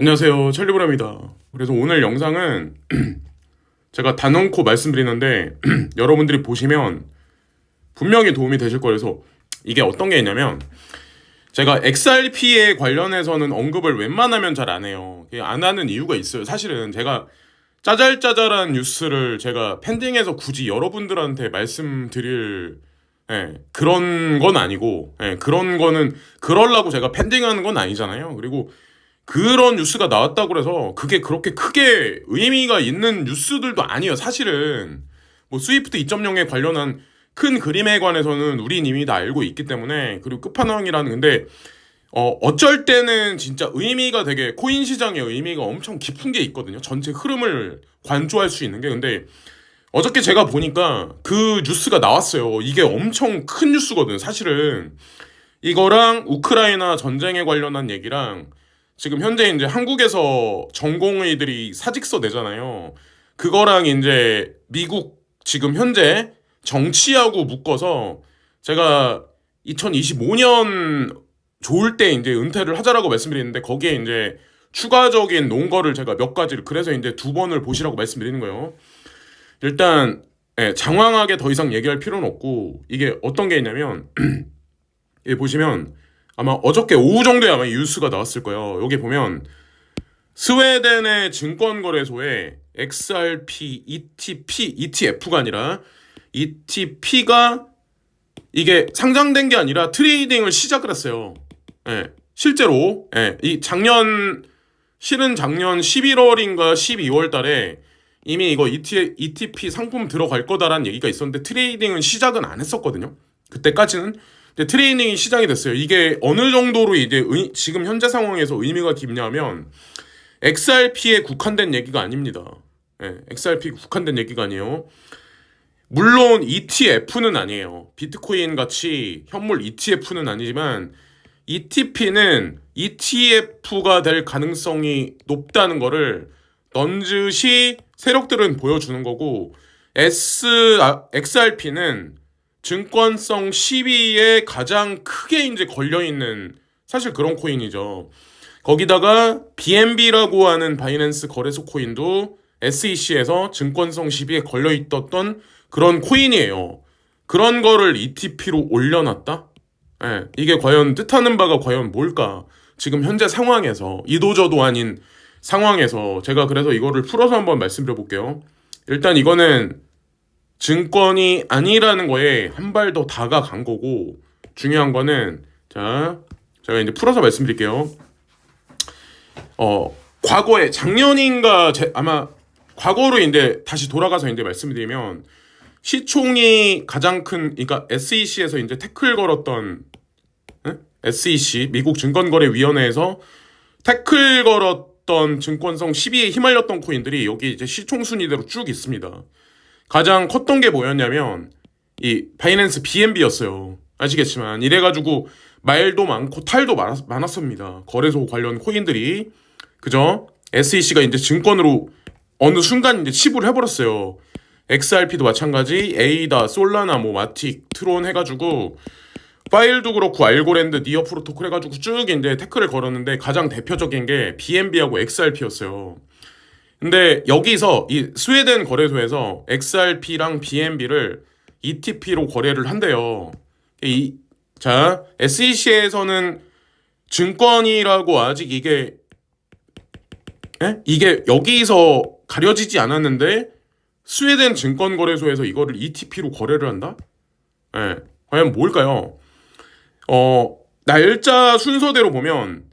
안녕하세요, 찰리브라입니다. 그래서 오늘 영상은 제가 단언코 말씀드리는데 여러분들이 보시면 분명히 도움이 되실 거라서. 이게 어떤 게 있냐면, 제가 XRP에 관련해서는 언급을 웬만하면 잘 안 해요. 안 하는 이유가 있어요. 사실은 제가 짜잘짜잘한 뉴스를 제가 팬딩해서 굳이 여러분들한테 말씀드릴 그런 건 아니고, 그런 거는 그러려고 제가 팬딩하는 건 아니잖아요. 그리고 그런 뉴스가 나왔다고 해서 그게 그렇게 크게 의미가 있는 뉴스들도 아니에요. 사실은 뭐 스위프트 2.0에 관련한 큰 그림에 관해서는 우린 이미 다 알고 있기 때문에. 그리고 끝판왕이라는, 근데 어쩔 때는 진짜 의미가 되게, 코인 시장의 의미가 엄청 깊은 게 있거든요. 전체 흐름을 관조할 수 있는 게. 근데 어저께 제가 보니까 그 뉴스가 나왔어요. 이게 엄청 큰 뉴스거든요. 사실은 이거랑 우크라이나 전쟁에 관련한 얘기랑, 지금 현재 이제 한국에서 전공의들이 사직서 내잖아요. 그거랑 이제 미국 지금 현재 정치하고 묶어서, 제가 2025년 좋을 때 이제 은퇴를 하자라고 말씀드리는데, 거기에 이제 추가적인 논거를 제가 몇 가지를, 그래서 이제 두 번을 보시라고 말씀드리는 거예요. 일단 장황하게 더 이상 얘기할 필요는 없고, 이게 어떤 게 있냐면 여기 보시면 아마 어저께 오후 정도에 아마 이 뉴스가 나왔을 거예요. 여기 보면 스웨덴의 증권거래소에 XRP ETF가 아니라 ETP가 이게 상장된 게 아니라 트레이딩을 시작을 했어요. 실제로 실은 작년 11월인가 12월 달에 이미 이거 ETP 상품 들어갈 거다라는 얘기가 있었는데, 트레이딩은 시작은 안 했었거든요. 그때까지는. 근데 트레이딩이 시작이 됐어요. 이게 어느 정도로 이제 지금 현재 상황에서 의미가 깊냐면, XRP에 국한된 얘기가 아닙니다. XRP에 국한된 얘기가 아니에요. 물론 ETF는 아니에요. 비트코인 같이 현물 ETF는 아니지만, ETP는 ETF가 될 가능성이 높다는 거를 넌지시 세력들은 보여주는 거고, XRP는 증권성 시비에 가장 크게 이제 걸려있는 사실 그런 코인이죠. 거기다가 BNB라고 하는 바이낸스 거래소 코인도 SEC에서 증권성 시비에 걸려있었던 그런 코인이에요. 그런 거를 ETP로 올려놨다? 이게 과연 뜻하는 바가 과연 뭘까? 지금 현재 상황에서, 이도저도 아닌 상황에서 제가 그래서 이거를 풀어서 한번 말씀드려 볼게요. 일단 이거는 증권이 아니라는 거에 한 발 더 다가간 거고, 중요한 거는, 제가 이제 풀어서 말씀드릴게요. 과거에 작년인가 아마 과거로 이제 다시 돌아가서 이제 말씀드리면, 시총이 가장 큰, 그러니까 SEC에서 이제 태클 걸었던, SEC 미국 증권거래위원회에서 태클 걸었던 증권성 시비에 휘말렸던 코인들이 여기 이제 시총 순위대로 쭉 있습니다. 가장 컸던 게 뭐였냐면 이 바이낸스 BNB였어요. 아시겠지만 이래가지고 말도 많고 탈도 많았습니다. 거래소 관련 코인들이. 그죠? SEC가 이제 증권으로 어느 순간 이제 치부를 해버렸어요. XRP도 마찬가지, 에이다, 솔라나, 마틱, 트론 해가지고 파일도 그렇고 알고랜드, 니어 프로토콜 해가지고 쭉 이제 태클을 걸었는데, 가장 대표적인 게 BNB하고 XRP였어요. 근데 여기서 이 스웨덴 거래소에서 XRP랑 BNB를 ETP로 거래를 한대요. SEC에서는 증권이라고 아직 이게 여기서 가려지지 않았는데, 스웨덴 증권거래소에서 이거를 ETP로 거래를 한다? 과연 뭘까요? 날짜 순서대로 보면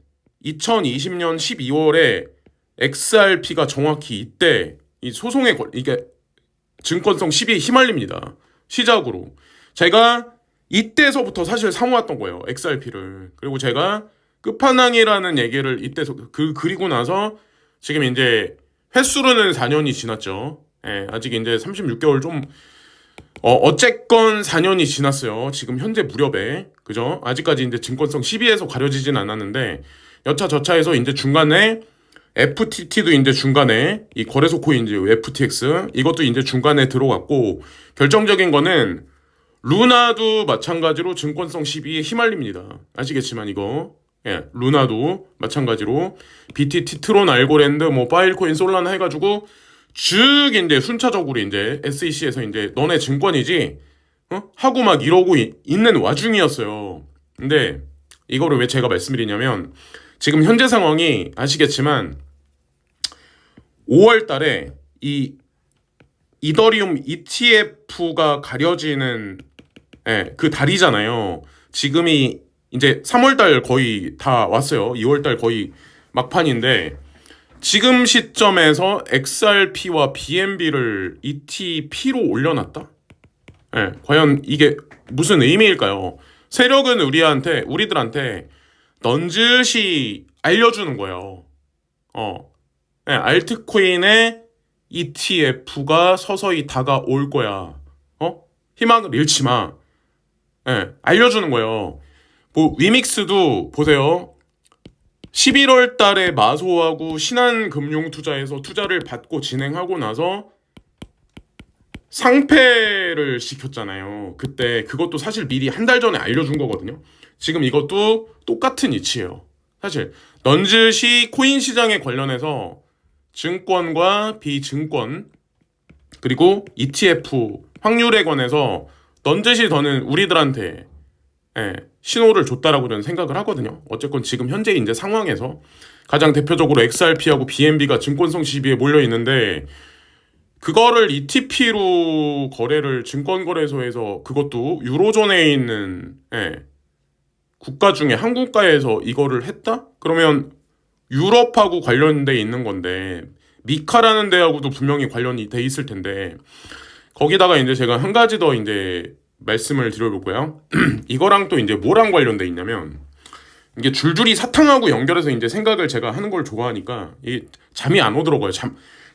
2020년 12월에 XRP가 정확히 이때 이 소송에 이게 증권성 시비에 휘말립니다. 시작으로. 제가 이때서부터 사실 사모았던 거예요. XRP를. 그리고 제가 끝판왕이라는 얘기를 이때서 그리고 나서 지금 이제 횟수로는 4년이 지났죠. 아직 이제 36개월 좀 어쨌건 4년이 지났어요. 지금 현재 무렵에. 그죠? 아직까지 이제 증권성 시비에서 가려지진 않았는데, 여차저차해서 이제 중간에 FTT도 이제 중간에, 이 거래소 코인 이제 FTX 이것도 이제 중간에 들어갔고, 결정적인 거는 루나도 마찬가지로 증권성 시비에 휘말립니다. 아시겠지만 이거 예, 루나도 마찬가지로 BTT, 트론, 알고랜드, 뭐 파일코인, 솔라나 해가지고 쭉 이제 순차적으로 이제 SEC에서 이제 너네 증권이지, 하고 막 이러고 있는 와중이었어요. 근데 이거를 왜 제가 말씀드리냐면 지금 현재 상황이 아시겠지만 5월 달에 이 이더리움 ETF가 가려지는 그 달이잖아요. 지금이 이제 3월 달 거의 다 왔어요. 2월 달 거의 막판인데 지금 시점에서 XRP와 BNB를 ETP로 올려놨다? 과연 이게 무슨 의미일까요? 세력은 우리들한테 넌지시 알려주는 거예요. 알트코인의 ETF가 서서히 다가올 거야. 희망을 잃지 마. 알려주는 거예요. 뭐 위믹스도 보세요. 11월 달에 마소하고 신한금융투자에서 투자를 받고 진행하고 나서 상패를 시켰잖아요. 그때 그것도 사실 미리 한 달 전에 알려준 거거든요. 지금 이것도 똑같은 이치예요. 사실 넌지시 코인 시장에 관련해서 증권과 비증권 그리고 ETF 확률에 관해서 넌지시 더는 우리들한테 신호를 줬다라고 저는 생각을 하거든요. 어쨌건 지금 현재 이제 상황에서 가장 대표적으로 XRP하고 BNB가 증권성 시비에 몰려 있는데 그거를 ETP로 거래를 증권거래소에서 그것도 유로존에 있는 국가 중에 한 국가에서 이거를 했다? 그러면 유럽하고 관련돼 있는 건데 미카라는 데하고도 분명히 관련이 돼 있을 텐데 거기다가 이제 제가 한 가지 더 이제 말씀을 드려볼까요? 이거랑 또 이제 뭐랑 관련돼 있냐면 이게 줄줄이 사탕하고 연결해서 이제 생각을 제가 하는 걸 좋아하니까 이 잠이 안 오더라고요.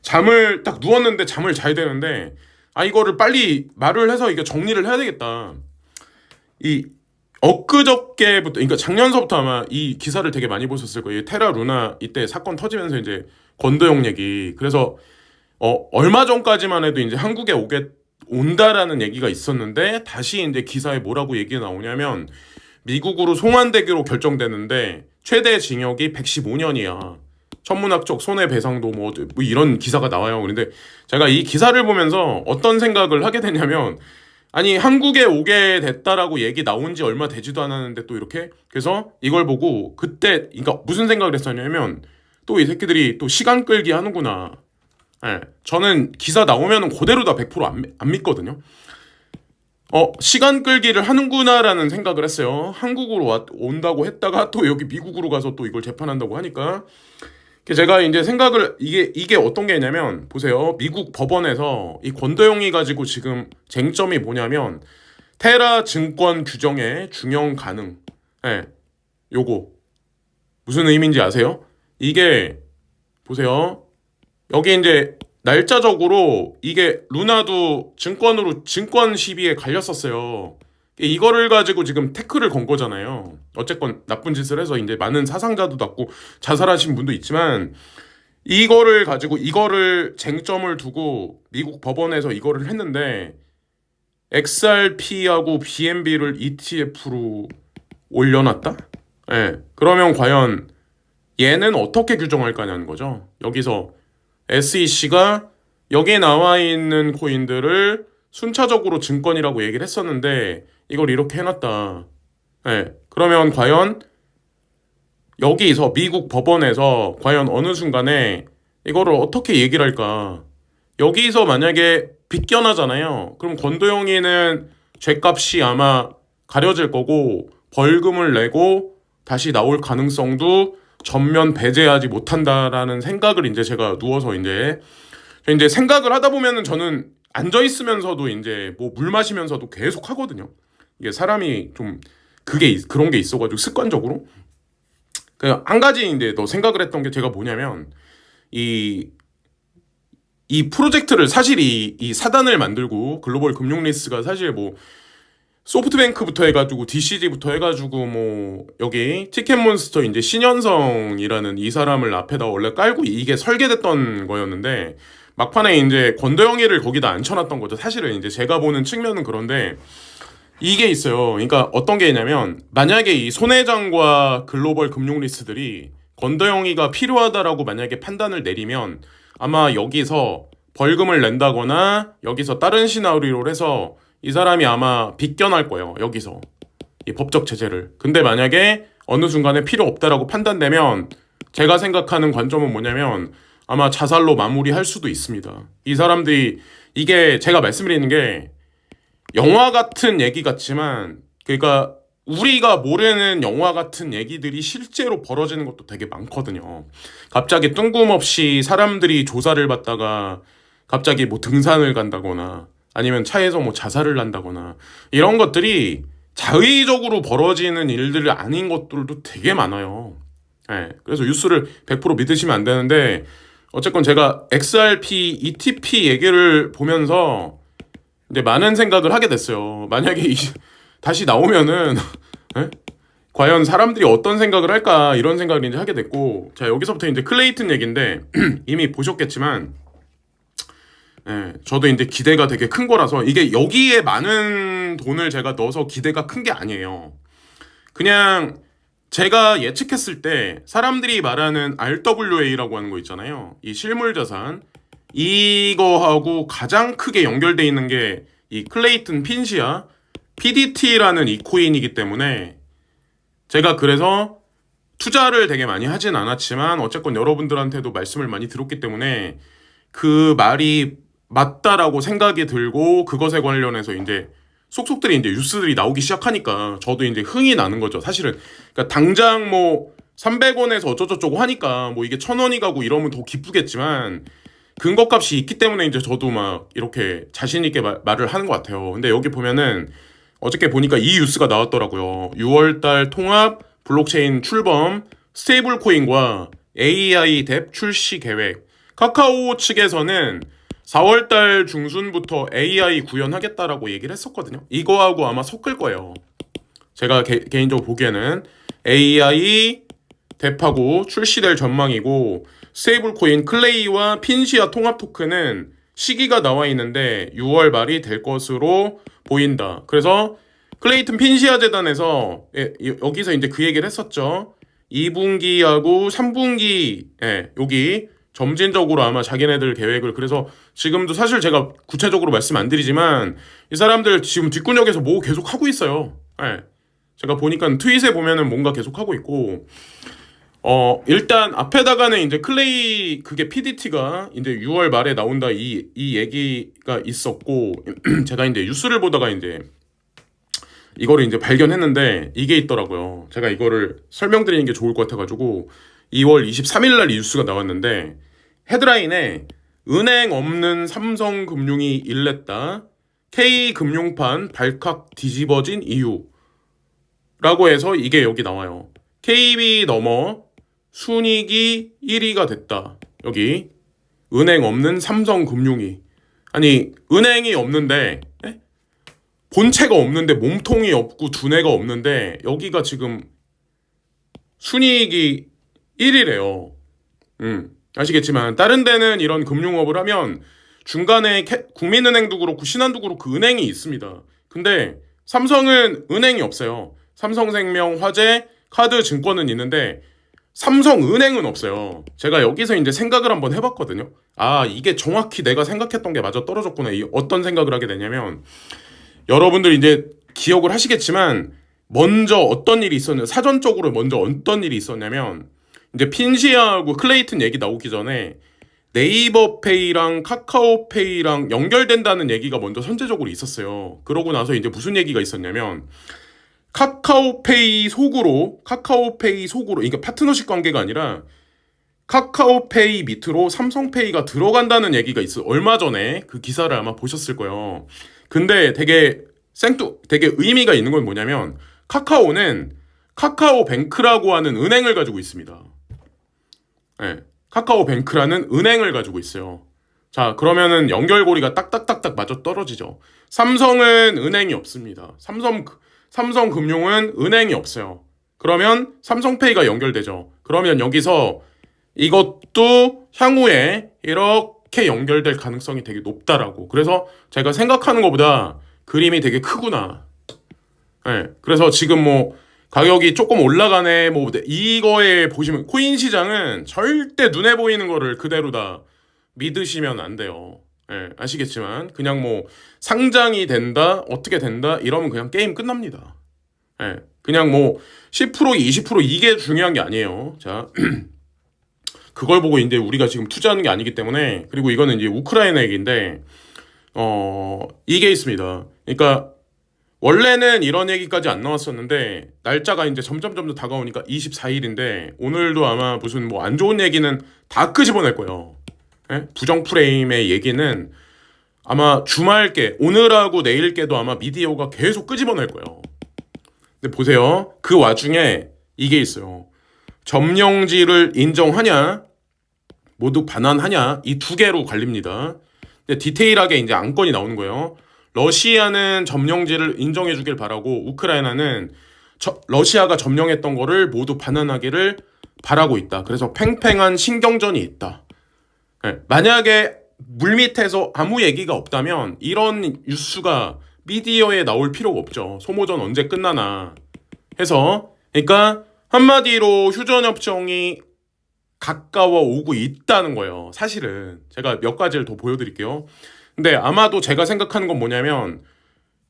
잠을 딱 누웠는데 잠을 자야 되는데 이거를 빨리 말을 해서 이게 정리를 해야 되겠다. 이 엊그저께부터 그러니까 작년서부터 아마 이 기사를 되게 많이 보셨을 거예요. 테라 루나 이때 사건 터지면서 이제 권도영 얘기. 그래서 얼마 전까지만 해도 이제 한국에 온다라는 얘기가 있었는데 다시 이제 기사에 뭐라고 얘기가 나오냐면 미국으로 송환되기로 결정되는데 최대 징역이 115년이야. 천문학적 손해배상도 뭐 이런 기사가 나와요. 그런데 제가 이 기사를 보면서 어떤 생각을 하게 되냐면 아니 한국에 오게 됐다라고 얘기 나온 지 얼마 되지도 않았는데 또 이렇게 그래서 이걸 보고 그때 그러니까 무슨 생각을 했었냐면 또 이 새끼들이 또 시간 끌기 하는구나. 저는 기사 나오면은 그대로 다 100% 안 믿거든요. 시간 끌기를 하는구나라는 생각을 했어요. 한국으로 온다고 했다가 또 여기 미국으로 가서 또 이걸 재판한다고 하니까 제가 이제 생각을 이게 어떤 게 있냐면 보세요. 미국 법원에서 이 권도영이 가지고 지금 쟁점이 뭐냐면 테라 증권 규정의 중형 가능. 요거 무슨 의미인지 아세요? 이게 보세요. 여기 이제 날짜적으로 이게 루나도 증권 시비에 갈렸었어요. 이거를 가지고 지금 태클을 건 거잖아요. 어쨌건 나쁜 짓을 해서 이제 많은 사상자도 났고 자살하신 분도 있지만 이거를 가지고 이거를 쟁점을 두고 미국 법원에서 이거를 했는데 XRP하고 BNB를 ETF로 올려놨다? 그러면 과연 얘는 어떻게 규정할 거냐는 거죠. 여기서 SEC가 여기에 나와 있는 코인들을 순차적으로 증권이라고 얘기를 했었는데 이걸 이렇게 해놨다. 그러면 과연 여기서 미국 법원에서 과연 어느 순간에 이거를 어떻게 얘기를 할까? 여기서 만약에 빗겨나잖아요. 그럼 권도영이는 죄값이 아마 가려질 거고 벌금을 내고 다시 나올 가능성도 전면 배제하지 못한다라는 생각을 이제 제가 누워서 이제 생각을 하다 보면은 저는 앉아 있으면서도 이제 뭐 물 마시면서도 계속 하거든요. 이게 사람이 좀 그런 게 있어가지고 습관적으로 그냥 한 가지 이제 더 생각을 했던 게 제가 뭐냐면 이 프로젝트를 사실 이 사단을 만들고 글로벌 금융리스가 사실 뭐 소프트뱅크부터 해가지고 DCG부터 해가지고 뭐 여기 티켓몬스터 이제 신현성이라는 이 사람을 앞에다 원래 깔고 이게 설계됐던 거였는데 막판에 이제 권도영이를 거기다 앉혀놨던 거죠. 사실은 이제 제가 보는 측면은 그런데 이게 있어요. 그러니까 어떤 게 있냐면 만약에 이 손해장과 글로벌 금융 리스트들이 건더영이가 필요하다라고 만약에 판단을 내리면 아마 여기서 벌금을 낸다거나 여기서 다른 시나리오를 해서 이 사람이 아마 빗겨날 거예요. 여기서 이 법적 제재를. 근데 만약에 어느 순간에 필요 없다라고 판단되면 제가 생각하는 관점은 뭐냐면 아마 자살로 마무리할 수도 있습니다. 이 사람들이 이게 제가 말씀드리는 게 영화 같은 얘기 같지만 그러니까 우리가 모르는 영화 같은 얘기들이 실제로 벌어지는 것도 되게 많거든요. 갑자기 뜬금없이 사람들이 조사를 받다가 갑자기 뭐 등산을 간다거나 아니면 차에서 뭐 자살을 한다거나 이런 것들이 자의적으로 벌어지는 일들이 아닌 것들도 되게 많아요. 예, 그래서 뉴스를 100% 믿으시면 안 되는데 어쨌건 제가 XRP, ETP 얘기를 보면서 이제 많은 생각을 하게 됐어요. 만약에 다시 나오면은 예? 과연 사람들이 어떤 생각을 할까 이런 생각을 이제 하게 됐고 자 여기서부터 이제 클레이튼 얘기인데 이미 보셨겠지만 예, 저도 이제 기대가 되게 큰 거라서 이게 여기에 많은 돈을 제가 넣어서 기대가 큰 게 아니에요. 그냥 제가 예측했을 때 사람들이 말하는 RWA라고 하는 거 있잖아요. 이 실물 자산 이거하고 가장 크게 연결돼 있는 게 이 클레이튼 핀시아 PDT라는 이 코인이기 때문에 제가 그래서 투자를 되게 많이 하진 않았지만 어쨌건 여러분들한테도 말씀을 많이 들었기 때문에 그 말이 맞다라고 생각이 들고 그것에 관련해서 이제 속속들이 이제 뉴스들이 나오기 시작하니까 저도 이제 흥이 나는 거죠. 사실은 그러니까 당장 뭐 300원에서 어쩌저쩌고 하니까 뭐 이게 1,000원이 가고 이러면 더 기쁘겠지만 근거값이 있기 때문에 이제 저도 막 이렇게 자신 있게 말을 하는 것 같아요. 근데 여기 보면은 어저께 보니까 이 뉴스가 나왔더라고요. 6월달 통합 블록체인 출범 스테이블 코인과 AI 뎁 출시 계획. 카카오 측에서는 4월달 중순부터 AI 구현하겠다라고 얘기를 했었거든요. 이거하고 아마 섞을 거예요. 제가 개인적으로 보기에는 AI 뎁하고 출시될 전망이고 스테이블 코인 클레이와 핀시아 통합 토큰은 시기가 나와 있는데 6월 말이 될 것으로 보인다. 그래서 클레이튼 핀시아 재단에서 여기서 이제 그 얘기를 했었죠. 2분기하고 3분기 여기 점진적으로 아마 자기네들 계획을 그래서 지금도 사실 제가 구체적으로 말씀 안 드리지만 이 사람들 지금 뒷구녕에서 뭐 계속 하고 있어요. 제가 보니까 트윗에 보면은 뭔가 계속 하고 있고 일단 앞에다가는 이제 클레이 그게 PDT가 이제 6월 말에 나온다 이 얘기가 있었고 제가 이제 뉴스를 보다가 이제 이거를 이제 발견했는데 이게 있더라고요. 제가 이거를 설명드리는 게 좋을 것 같아가지고 2월 23일 날 이 뉴스가 나왔는데 헤드라인에 은행 없는 삼성금융이 일냈다. K금융판 발칵 뒤집어진 이유 라고 해서 이게 여기 나와요. KB 넘어 순이익이 1위가 됐다. 여기 은행 없는 삼성금융이 아니 은행이 없는데 본체가 없는데 몸통이 없고 두뇌가 없는데 여기가 지금 순이익이 1위래요. 아시겠지만 다른 데는 이런 금융업을 하면 중간에 국민은행도 그렇고 신한도 그렇고 은행이 있습니다. 근데 삼성은 은행이 없어요. 삼성생명, 화재, 카드, 증권은 있는데 삼성은행은 없어요. 제가 여기서 이제 생각을 한번 해봤거든요. 아 이게 정확히 내가 생각했던 게 맞아 떨어졌구나. 어떤 생각을 하게 되냐면 여러분들 이제 기억을 하시겠지만 먼저 어떤 일이 있었냐 사전적으로 먼저 어떤 일이 있었냐면 이제 핀시아하고 클레이튼 얘기 나오기 전에 네이버페이랑 카카오페이랑 연결된다는 얘기가 먼저 선제적으로 있었어요. 그러고 나서 이제 무슨 얘기가 있었냐면 카카오페이 속으로 그러니까 파트너십 관계가 아니라 카카오페이 밑으로 삼성페이가 들어간다는 얘기가 있어요. 얼마 전에 그 기사를 아마 보셨을 거예요. 근데 되게 의미가 있는 건 뭐냐면 카카오는 카카오뱅크라고 하는 은행을 가지고 있습니다. 카카오뱅크라는 은행을 가지고 있어요. 자, 그러면은 연결고리가 딱딱딱딱 맞아 떨어지죠. 삼성은 은행이 없습니다. 삼성금융은 은행이 없어요. 그러면 삼성페이가 연결되죠. 그러면 여기서 이것도 향후에 이렇게 연결될 가능성이 되게 높다라고. 그래서 제가 생각하는 것보다 그림이 되게 크구나. 예. 그래서 지금 뭐 가격이 조금 올라가네 뭐 이거에 보시면 코인 시장은 절대 눈에 보이는 거를 그대로 다 믿으시면 안 돼요. 예, 아시겠지만 그냥 뭐 상장이 된다 어떻게 된다 이러면 그냥 게임 끝납니다. 예, 그냥 뭐 10% 20% 이게 중요한 게 아니에요. 자, 그걸 보고 이제 우리가 지금 투자하는 게 아니기 때문에. 그리고 이거는 이제 우크라이나 얘기인데 이게 있습니다. 그러니까 원래는 이런 얘기까지 안 나왔었는데 날짜가 이제 점점 다가오니까 24일인데 오늘도 아마 무슨 뭐 안 좋은 얘기는 다 끄집어낼 거예요. 예? 부정 프레임의 얘기는 아마 주말께 오늘하고 내일께도 아마 미디어가 계속 끄집어낼 거예요. 근데 보세요. 그 와중에 이게 있어요. 점령지를 인정하냐 모두 반환하냐 이 두 개로 갈립니다. 근데 디테일하게 이제 안건이 나오는 거예요. 러시아는 점령지를 인정해 주길 바라고 우크라이나는 러시아가 점령했던 거를 모두 반환하기를 바라고 있다. 그래서 팽팽한 신경전이 있다. 네, 만약에 물밑에서 아무 얘기가 없다면 이런 뉴스가 미디어에 나올 필요가 없죠. 소모전 언제 끝나나 해서. 그러니까 한마디로 휴전협정이 가까워 오고 있다는 거예요. 사실은 제가 몇 가지를 더 보여드릴게요. 근데 아마도 제가 생각하는 건 뭐냐면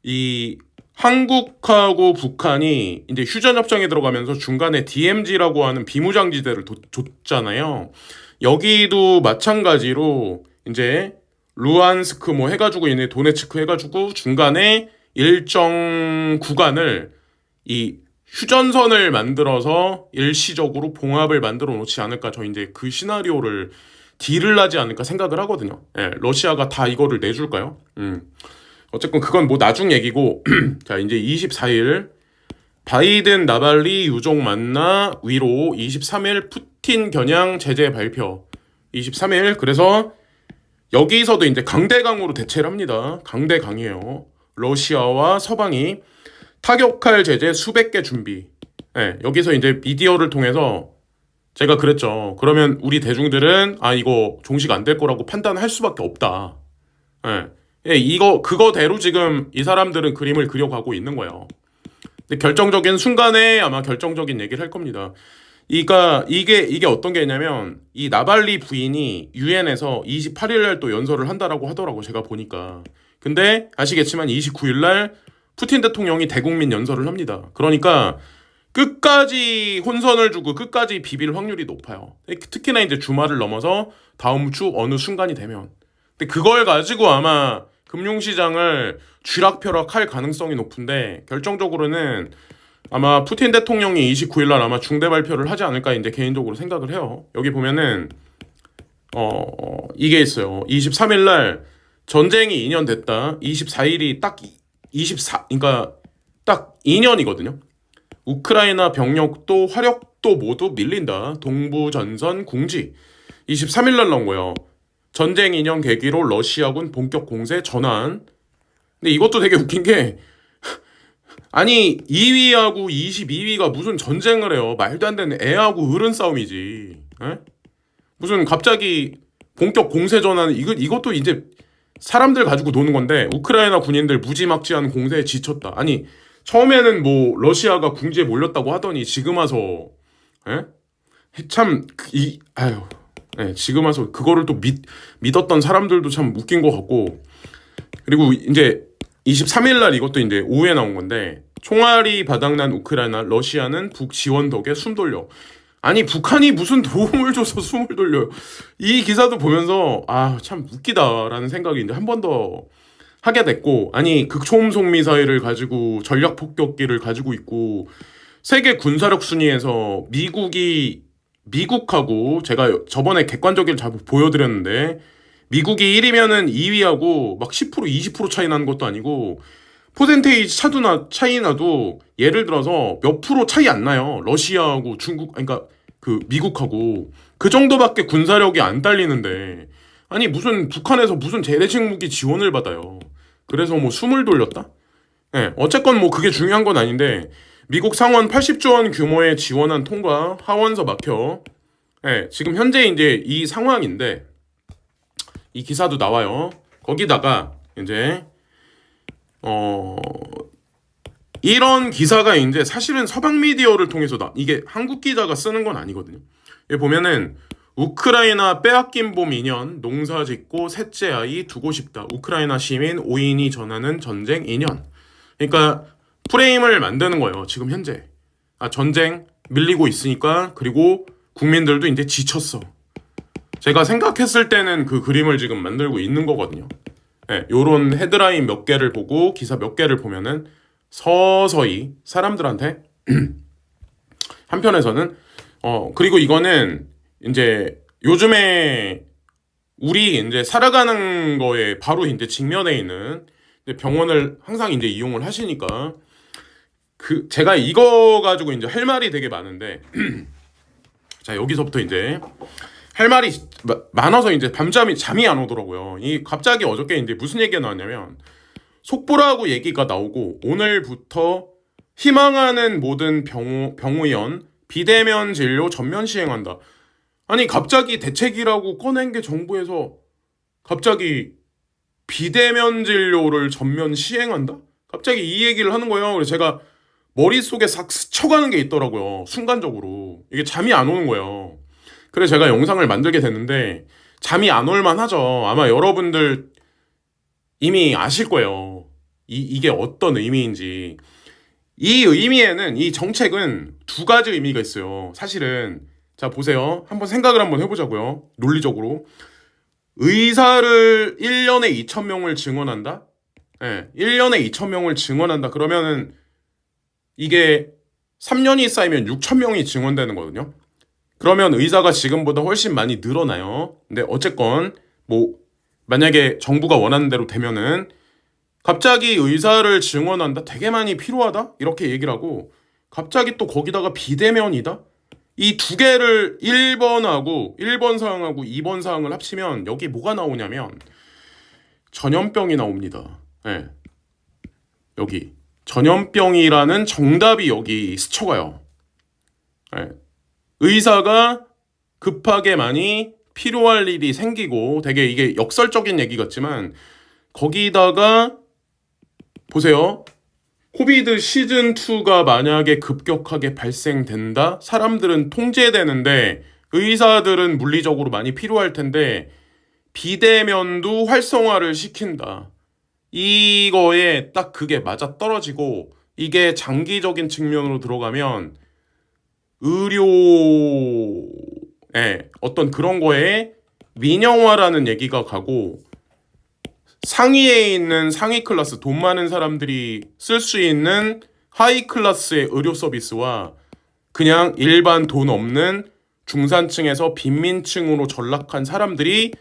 이 한국하고 북한이 이제 휴전협정에 들어가면서 중간에 DMZ라고 하는 비무장지대를 줬잖아요. 여기도 마찬가지로 이제 루안스크 뭐 해가지고 있는 도네츠크 해가지고 중간에 일정 구간을 이 휴전선을 만들어서 일시적으로 봉합을 만들어 놓지 않을까. 저 이제 그 시나리오를 딜을 하지 않을까 생각을 하거든요. 예, 러시아가 다 이거를 내줄까요? 어쨌건 그건 뭐 나중 얘기고. 자, 이제 24일 바이든 나발리 유족 만나 위로 23일 푸틴 겨냥 제재 발표 23일. 그래서 여기서도 이제 강대강으로 대체를 합니다. 강대강이에요. 러시아와 서방이 타격할 제재 수백 개 준비. 네, 여기서 이제 미디어를 통해서 제가 그랬죠. 그러면 우리 대중들은 이거 종식 안 될 거라고 판단할 수밖에 없다. 네. 예, 그거대로 지금 이 사람들은 그림을 그려가고 있는 거예요. 근데 결정적인 순간에 아마 결정적인 얘기를 할 겁니다. 이게 어떤 게 있냐면 이 나발리 부인이 유엔에서 28일 날 또 연설을 한다라고 하더라고 제가 보니까. 근데 아시겠지만 29일 날 푸틴 대통령이 대국민 연설을 합니다. 그러니까 끝까지 혼선을 주고 끝까지 비빌 확률이 높아요. 특히나 이제 주말을 넘어서 다음 주 어느 순간이 되면. 근데 그걸 가지고 아마 금융시장을 쥐락펴락할 가능성이 높은데 결정적으로는 아마 푸틴 대통령이 29일 날 아마 중대 발표를 하지 않을까 이제 개인적으로 생각을 해요. 여기 보면은 이게 있어요. 23일 날 전쟁이 2년 됐다. 24일이 딱 24, 그러니까 딱 2년이거든요. 우크라이나 병력도 화력도 모두 밀린다. 동부 전선 궁지. 23일 날 나온 거예요. 전쟁 2년 계기로 러시아군 본격 공세 전환. 근데 이것도 되게 웃긴 게 아니 2위하고 22위가 무슨 전쟁을 해요. 말도 안 되는 애하고 어른 싸움이지. 에? 무슨 갑자기 본격 공세 전환 이것도 이제 사람들 가지고 노는 건데 우크라이나 군인들 무지막지한 공세에 지쳤다. 아니 처음에는 뭐 러시아가 궁지에 몰렸다고 하더니 지금 와서 지금 와서 그거를 또 믿었던 사람들도 참 웃긴 것 같고. 그리고 이제 23일 날 이것도 이제 오후에 나온 건데 총알이 바닥난 우크라이나 러시아는 북 지원 덕에 숨 돌려. 아니 북한이 무슨 도움을 줘서 숨을 돌려요. 이 기사도 보면서 참 웃기다라는 생각이 이제 한 번 더 하게 됐고. 아니 극초음속 미사일을 가지고 전략 폭격기를 가지고 있고 세계 군사력 순위에서 미국하고 제가 저번에 객관적인 잘 보여드렸는데 미국이 1위면은 2위하고 막 10% 20% 차이 나는 것도 아니고 퍼센테이지 차이 나도 예를 들어서 몇 프로 차이 안 나요. 러시아하고 중국, 그러니까 그 미국하고 그 정도밖에 군사력이 안 딸리는데 아니 무슨 북한에서 무슨 재래식 무기 지원을 받아요. 그래서 뭐 숨을 돌렸다? 네, 어쨌건 뭐 그게 중요한 건 아닌데 미국 상원 80조 원 규모의 지원안 통과, 하원서 막혀. 네, 지금 현재 이제 이 상황인데 이 기사도 나와요. 거기다가 이제 이런 기사가 이제 사실은 서방 미디어를 통해서 이게 한국 기자가 쓰는 건 아니거든요. 여기 보면은 우크라이나 빼앗긴 봄 2년 농사 짓고 셋째 아이 두고 싶다. 우크라이나 시민 5인이 전하는 전쟁 2년. 그러니까 프레임을 만드는 거예요. 지금 현재. 전쟁 밀리고 있으니까 그리고 국민들도 이제 지쳤어. 제가 생각했을 때는 그 그림을 지금 만들고 있는 거거든요. 네, 요런 헤드라인 몇 개를 보고 기사 몇 개를 보면은 서서히 사람들한테 한편에서는 그리고 이거는 이제 요즘에 우리 이제 살아가는 거에 바로 이제 직면해 있는 병원을 항상 이제 이용을 하시니까 제가 이거 가지고 이제 할 말이 되게 많은데 자 여기서부터 이제 할 말이 많아서 이제 잠이 안 오더라고요. 갑자기 어저께 이제 무슨 얘기가 나왔냐면 속보라고 얘기가 나오고 오늘부터 희망하는 모든 병의원 비대면 진료 전면 시행한다. 아니 갑자기 대책이라고 꺼낸 게 정부에서 갑자기 비대면 진료를 전면 시행한다? 갑자기 이 얘기를 하는 거예요. 그래서 제가 머릿속에 싹 스쳐가는 게 있더라고요. 순간적으로. 이게 잠이 안 오는 거예요. 그래서 제가 영상을 만들게 됐는데 잠이 안 올만 하죠. 아마 여러분들 이미 아실 거예요. 이게 어떤 의미인지. 이 의미에는 이 정책은 두 가지 의미가 있어요. 사실은 자 보세요. 한번 생각을 한번 해보자고요. 논리적으로. 의사를 1년에 2,000명을 증원한다? 네, 1년에 2,000명을 증원한다. 그러면은 이게 3년이 쌓이면 6,000명이 증원되는 거거든요. 그러면 의사가 지금보다 훨씬 많이 늘어나요. 근데 어쨌건 만약에 정부가 원하는 대로 되면은 갑자기 의사를 증원한다? 되게 많이 필요하다? 이렇게 얘기를 하고 갑자기 또 거기다가 비대면이다? 이 두 개를 1번 사항하고 2번 사항을 합치면 여기 뭐가 나오냐면 전염병이 나옵니다. 네. 여기 전염병이라는 정답이 여기 스쳐가요. 네. 의사가 급하게 많이 필요할 일이 생기고 되게 이게 역설적인 얘기 같지만 거기다가 보세요. 코비드 시즌2가 만약에 급격하게 발생된다? 사람들은 통제되는데 의사들은 물리적으로 많이 필요할 텐데 비대면도 활성화를 시킨다. 이거에 딱 그게 맞아 떨어지고 이게 장기적인 측면으로 들어가면 의료의 어떤 그런 거에 민영화라는 얘기가 가고 상위에 있는 상위 클래스, 돈 많은 사람들이 쓸 수 있는 하이 클래스의 의료 서비스와 그냥 일반 돈 없는 중산층에서 빈민층으로 전락한 사람들이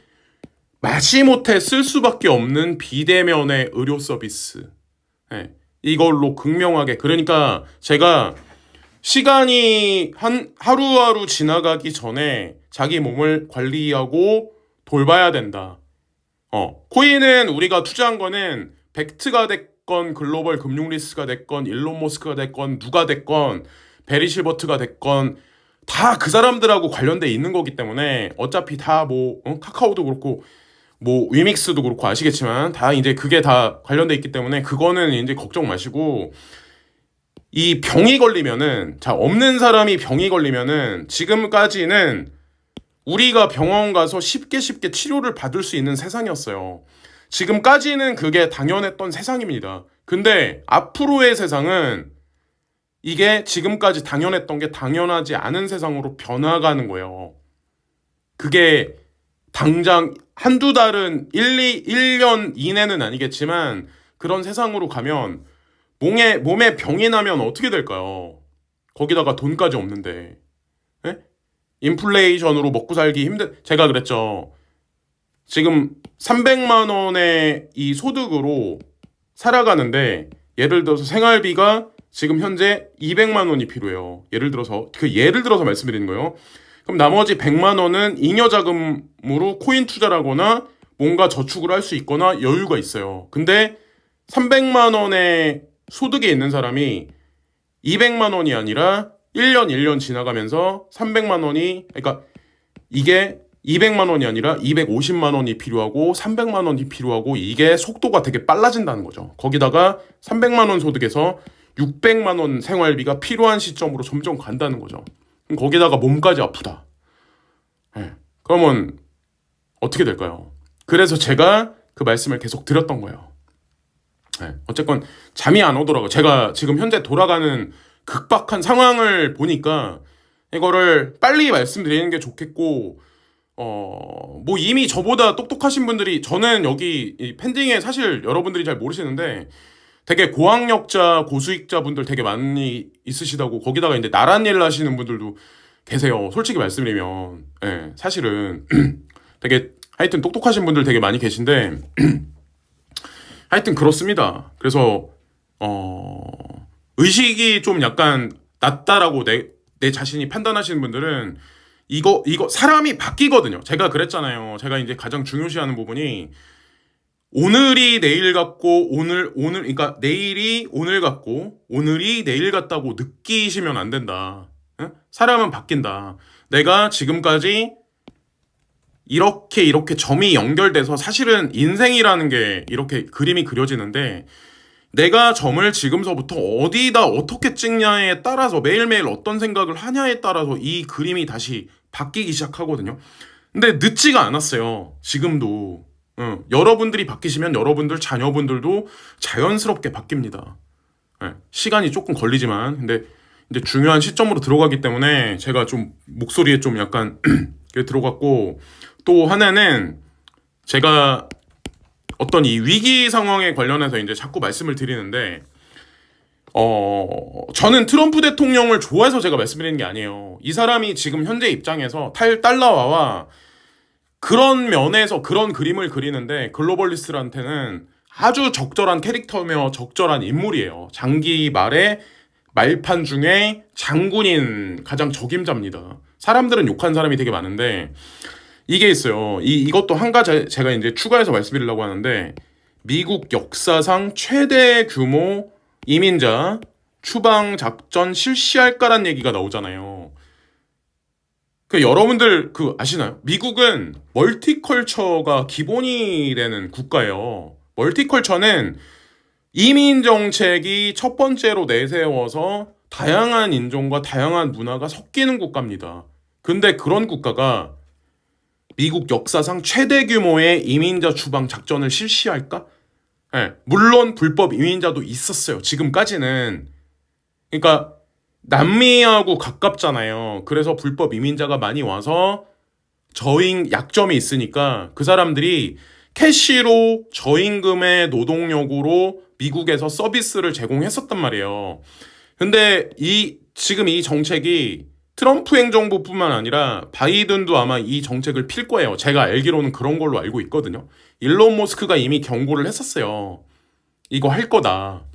마지못해 쓸 수밖에 없는 비대면의 의료 서비스. 이걸로 극명하게. 그러니까 제가 시간이 하루하루 지나가기 전에 자기 몸을 관리하고 돌봐야 된다. 코인은 우리가 투자한 거는 벡트가 됐건 글로벌 금융 리스크가 됐건 일론 머스크가 됐건 누가 됐건 베리 실버트가 됐건 다 그 사람들하고 관련돼 있는 거기 때문에 어차피 다 카카오도 그렇고 위믹스도 그렇고 아시겠지만 다 이제 그게 다 관련돼 있기 때문에 그거는 이제 걱정 마시고 이 병이 걸리면은 없는 사람이 병이 걸리면은 지금까지는 우리가 병원 가서 쉽게 치료를 받을 수 있는 세상이었어요. 지금까지는 그게 당연했던 세상입니다. 근데 앞으로의 세상은 이게 지금까지 당연했던 게 당연하지 않은 세상으로 변화가는 거예요. 그게 당장 한두 달은 1년 이내는 아니겠지만 그런 세상으로 가면 몸에 병이 나면 어떻게 될까요? 거기다가 돈까지 없는데. 네? 인플레이션으로 먹고 살기 제가 그랬죠. 지금 300만 원의 이 소득으로 살아가는데 예를 들어서 생활비가 지금 현재 200만 원이 필요해요. 예를 들어서 말씀드리는 거예요. 그럼 나머지 100만 원은 잉여 자금으로 코인 투자를 하거나 뭔가 저축을 할 수 있거나 여유가 있어요. 근데 300만 원의 소득이 있는 사람이 200만 원이 아니라 1년 지나가면서 300만 원이 그러니까 이게 200만 원이 아니라 250만 원이 필요하고 300만 원이 필요하고 이게 속도가 되게 빨라진다는 거죠. 거기다가 300만 원 소득에서 600만 원 생활비가 필요한 시점으로 점점 간다는 거죠. 그럼 거기다가 몸까지 아프다. 네. 그러면 어떻게 될까요? 그래서 제가 그 말씀을 계속 드렸던 거예요. 네. 어쨌건 잠이 안 오더라고요. 제가 지금 현재 돌아가는 극박한 상황을 보니까 이거를 빨리 말씀드리는 게 좋겠고, 뭐 이미 저보다 똑똑하신 분들이, 저는 여기 이 팬딩에 사실 여러분들이 잘 모르시는데 되게 고학력자, 고수익자 분들 되게 많이 있으시다고, 거기다가 이제 나란 일 하시는 분들도 계세요. 솔직히 말씀드리면, 예, 사실은 되게 하여튼 똑똑하신 분들 되게 많이 계신데 하여튼 그렇습니다. 그래서 의식이 좀 약간 낮다라고 내 자신이 판단하시는 분들은 이거 사람이 바뀌거든요. 제가 그랬잖아요. 제가 이제 가장 중요시하는 부분이 오늘이 내일 같고 그러니까 내일이 오늘 같고 오늘이 내일 같다고 느끼시면 안 된다. 응? 사람은 바뀐다. 내가 지금까지 이렇게 점이 연결돼서 사실은 인생이라는 게 이렇게 그림이 그려지는데, 내가 점을 지금서부터 어디다 어떻게 찍냐에 따라서 매일매일 어떤 생각을 하냐에 따라서 이 그림이 다시 바뀌기 시작하거든요. 근데 늦지가 않았어요. 지금도. 여러분들이 바뀌시면 여러분들 자녀분들도 자연스럽게 바뀝니다. 시간이 조금 걸리지만, 근데 이제 중요한 시점으로 들어가기 때문에 제가 좀 목소리에 좀 약간 들어갔고, 또 하나는 제가 어떤 이 위기 상황에 관련해서 이제 자꾸 말씀을 드리는데, 저는 트럼프 대통령을 좋아해서 제가 말씀드리는 게 아니에요. 이 사람이 지금 현재 입장에서 달러화와 그런 면에서 그런 그림을 그리는데 글로벌리스트한테는 아주 적절한 캐릭터며 적절한 인물이에요. 장기 말에 말판 중에 장군인 가장 적임자입니다. 사람들은 욕한 사람이 되게 많은데 이게 있어요. 이것도 한 가지 제가 이제 추가해서 말씀드리려고 하는데, 미국 역사상 최대 규모 이민자 추방 작전 실시할까란 얘기가 나오잖아요. 여러분들 아시나요? 미국은 멀티컬처가 기본이 되는 국가예요. 멀티컬처는 이민 정책이 첫 번째로 내세워서 다양한 인종과 다양한 문화가 섞이는 국가입니다. 근데 그런 국가가 미국 역사상 최대 규모의 이민자 추방 작전을 실시할까? 네, 물론 불법 이민자도 있었어요. 지금까지는. 그러니까 남미하고 가깝잖아요. 그래서 불법 이민자가 많이 와서 약점이 있으니까 그 사람들이 캐시로 저임금의 노동력으로 미국에서 서비스를 제공했었단 말이에요. 근데 지금 이 정책이 트럼프 행정부뿐만 아니라 바이든도 아마 이 정책을 필 거예요. 제가 알기로는 그런 걸로 알고 있거든요. 일론 머스크가 이미 경고를 했었어요. 이거 할 거다.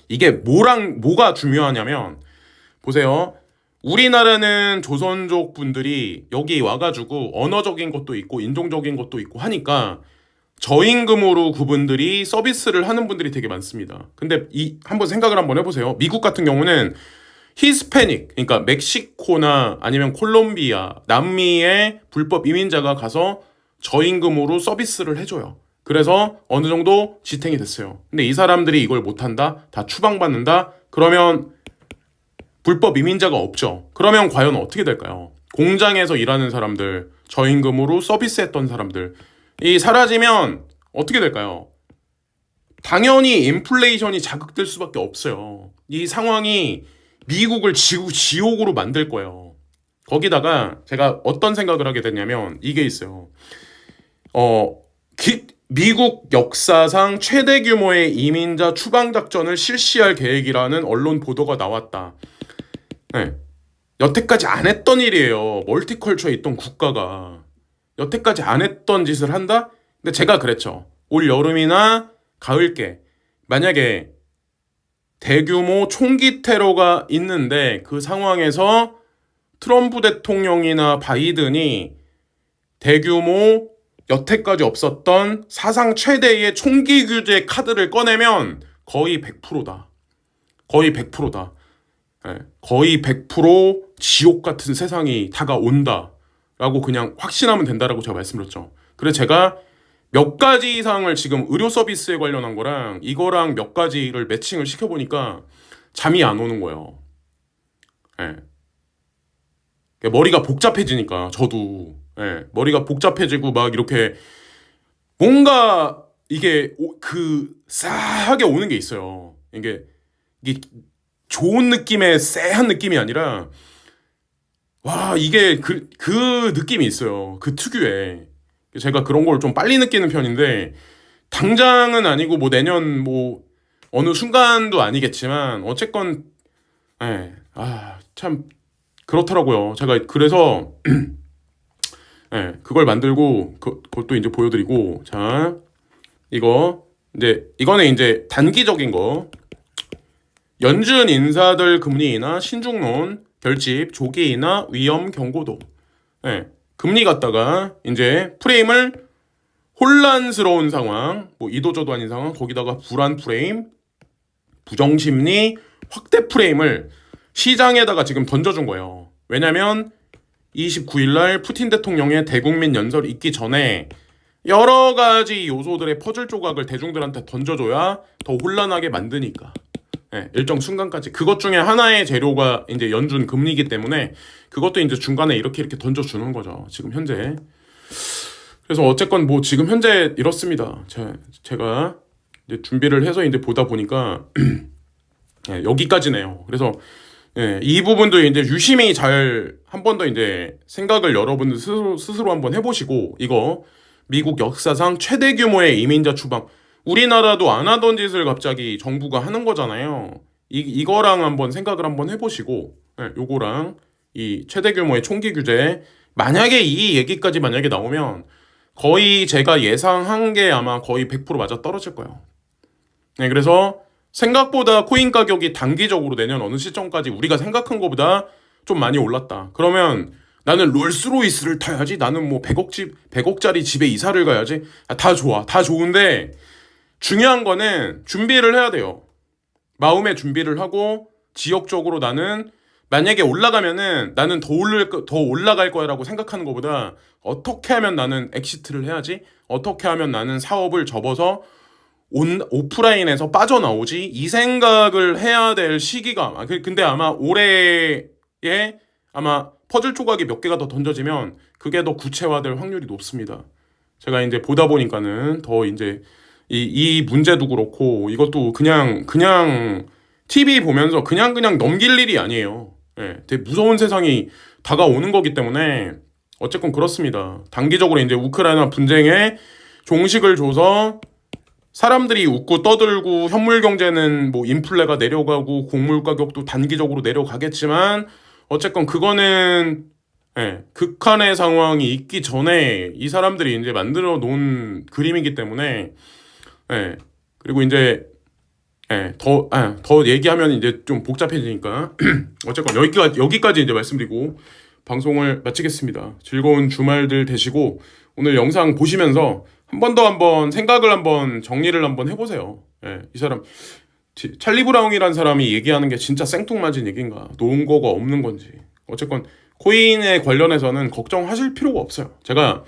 이게 뭐가 중요하냐면, 보세요. 우리나라는 조선족 분들이 여기 와가지고 언어적인 것도 있고 인종적인 것도 있고 하니까 저임금으로 그분들이 서비스를 하는 분들이 되게 많습니다. 근데 한번 생각을 한번 해보세요. 미국 같은 경우는 히스패닉, 그러니까 멕시코나 아니면 콜롬비아, 남미의 불법 이민자가 가서 저임금으로 서비스를 해줘요. 그래서 어느 정도 지탱이 됐어요. 근데 이 사람들이 이걸 못한다? 다 추방받는다? 그러면 불법 이민자가 없죠. 그러면 과연 어떻게 될까요? 공장에서 일하는 사람들, 저임금으로 서비스했던 사람들, 이 사라지면 어떻게 될까요? 당연히 인플레이션이 자극될 수밖에 없어요. 이 상황이 미국을 지옥으로 만들 거예요. 거기다가 제가 어떤 생각을 하게 됐냐면 이게 있어요. 미국 역사상 최대 규모의 이민자 추방 작전을 실시할 계획이라는 언론 보도가 나왔다. 네. 여태까지 안 했던 일이에요. 멀티컬처에 있던 국가가 여태까지 안 했던 짓을 한다? 근데 제가 그랬죠. 올 여름이나 가을께 만약에 대규모 총기 테러가 있는데 그 상황에서 트럼프 대통령이나 바이든이 대규모 여태까지 없었던 사상 최대의 총기 규제 카드를 꺼내면 거의 100%다. 거의 100%다. 네, 거의 100% 지옥 같은 세상이 다가온다 라고 그냥 확신하면 된다라고 제가 말씀드렸죠. 그래서 제가 몇 가지 이상을 지금 의료 서비스에 관련한 거랑 이거랑 몇 가지를 매칭을 시켜보니까 잠이 안 오는 거예요. 예. 머리가 복잡해지니까 저도 머리가 복잡해지고 막 이렇게 뭔가 이게 그 싸하게 오는 게 있어요. 이게 좋은 느낌의 쎄한 느낌이 아니라 와 이게 그 느낌이 있어요. 그 특유의 제가 그런 걸 좀 빨리 느끼는 편인데 당장은 아니고 뭐 내년 뭐 어느 순간도 아니겠지만 어쨌건 참 그렇더라고요. 제가 그래서 그걸 만들고 그것도 이제 보여드리고 자 이거는 이제 단기적인 거 연준 인사들 금리 인하 신중론 결집 조기 인하 위험 경고도 금리 갖다가 이제 프레임을 혼란스러운 상황 뭐 이도저도 아닌 상황 거기다가 불안 프레임 부정심리 확대 프레임을 시장에다가 지금 던져준 거예요. 왜냐면 29일 날 푸틴 대통령의 대국민 연설 있기 전에 여러 가지 요소들의 퍼즐 조각을 대중들한테 던져줘야 더 혼란하게 만드니까. 일정 순간까지. 그것 중에 하나의 재료가 이제 연준 금리이기 때문에 그것도 이제 중간에 이렇게 던져주는 거죠. 지금 현재. 그래서 어쨌건 뭐 지금 현재 이렇습니다. 제가 이제 준비를 해서 이제 보다 보니까 여기까지네요. 그래서 이 부분도 이제 유심히 잘 한 번 더 이제 생각을 여러분들 스스로 한번 해보시고 이거 미국 역사상 최대 규모의 이민자 추방 우리나라도 안 하던 짓을 갑자기 정부가 하는 거잖아요. 이거랑 한번 생각을 한번 해보시고 요거랑 이 최대 규모의 총기 규제 만약에 이 얘기까지 만약에 나오면 거의 제가 예상한 게 아마 거의 100% 맞아 떨어질 거예요. 그래서 생각보다 코인 가격이 단기적으로 내년 어느 시점까지 우리가 생각한 것보다 좀 많이 올랐다. 그러면 나는 롤스로이스를 타야지. 나는 뭐 100억짜리 집에 이사를 가야지. 다 좋아. 다 좋은데 중요한 거는 준비를 해야 돼요. 마음의 준비를 하고 지역적으로 나는 만약에 올라가면은 나는 더 올라갈 거야라고 생각하는 것보다 어떻게 하면 나는 엑시트를 해야지. 어떻게 하면 나는 사업을 접어서 오프라인에서 빠져나오지 이 생각을 해야 될 시기가 근데 아마 올해에 아마 퍼즐 조각이 몇 개가 더 던져지면 그게 더 구체화될 확률이 높습니다. 제가 이제 보다 보니까는 더 이제 이 문제도 그렇고 이것도 그냥 TV 보면서 그냥 넘길 일이 아니에요. 되게 무서운 세상이 다가오는 거기 때문에 어쨌건 그렇습니다. 단기적으로 이제 우크라이나 분쟁에 종식을 줘서 사람들이 웃고 떠들고 현물 경제는 뭐 인플레가 내려가고 곡물 가격도 단기적으로 내려가겠지만 어쨌건 그거는 극한의 상황이 있기 전에 이 사람들이 이제 만들어 놓은 그림이기 때문에 그리고 이제 더 얘기하면 이제 좀 복잡해지니까 어쨌건 여기까지 이제 말씀드리고 방송을 마치겠습니다. 즐거운 주말들 되시고 오늘 영상 보시면서 한 번 더 생각을 한번 정리를 한번 해보세요. 이 사람 찰리 브라운이란 사람이 얘기하는 게 진짜 생뚱맞은 얘기인가 놓은 거가 없는 건지 어쨌건 코인에 관련해서는 걱정하실 필요가 없어요. 제가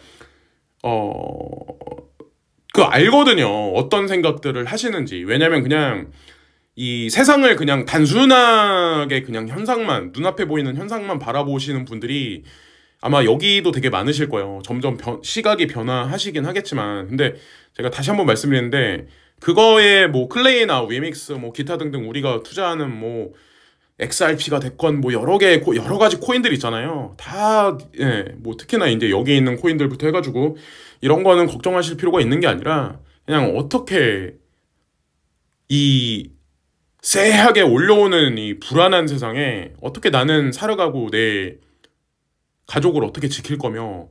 알거든요. 어떤 생각들을 하시는지. 왜냐면 그냥 이 세상을 그냥 단순하게 그냥 현상만 눈앞에 보이는 현상만 바라보시는 분들이 아마 여기도 되게 많으실 거예요. 점점 시각이 변화하시긴 하겠지만 근데 제가 다시 한번 말씀드리는데 그거에 뭐 클레이나 위믹스 뭐 기타 등등 우리가 투자하는 뭐 XRP가 됐건 뭐 여러 가지 코인들 있잖아요. 다 뭐 특히나 이제 여기 있는 코인들부터 해가지고 이런 거는 걱정하실 필요가 있는 게 아니라 그냥 어떻게 이 쎄하게 올려오는 이 불안한 세상에 어떻게 나는 살아가고 내 가족을 어떻게 지킬 거며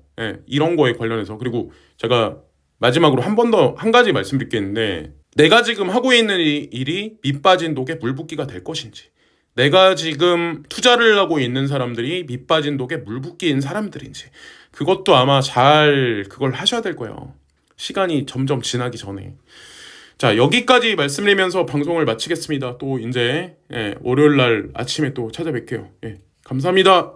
이런 거에 관련해서 그리고 제가 마지막으로 한 가지 말씀드릴 게 있는데 내가 지금 하고 있는 일이 밑 빠진 독에 물 붓기가 될 것인지 내가 지금 투자를 하고 있는 사람들이 밑 빠진 독에 물 붓기인 사람들인지 그것도 아마 잘 그걸 하셔야 될 거예요. 시간이 점점 지나기 전에. 자 여기까지 말씀드리면서 방송을 마치겠습니다. 또 이제 월요일 날 아침에 또 찾아뵐게요. 감사합니다.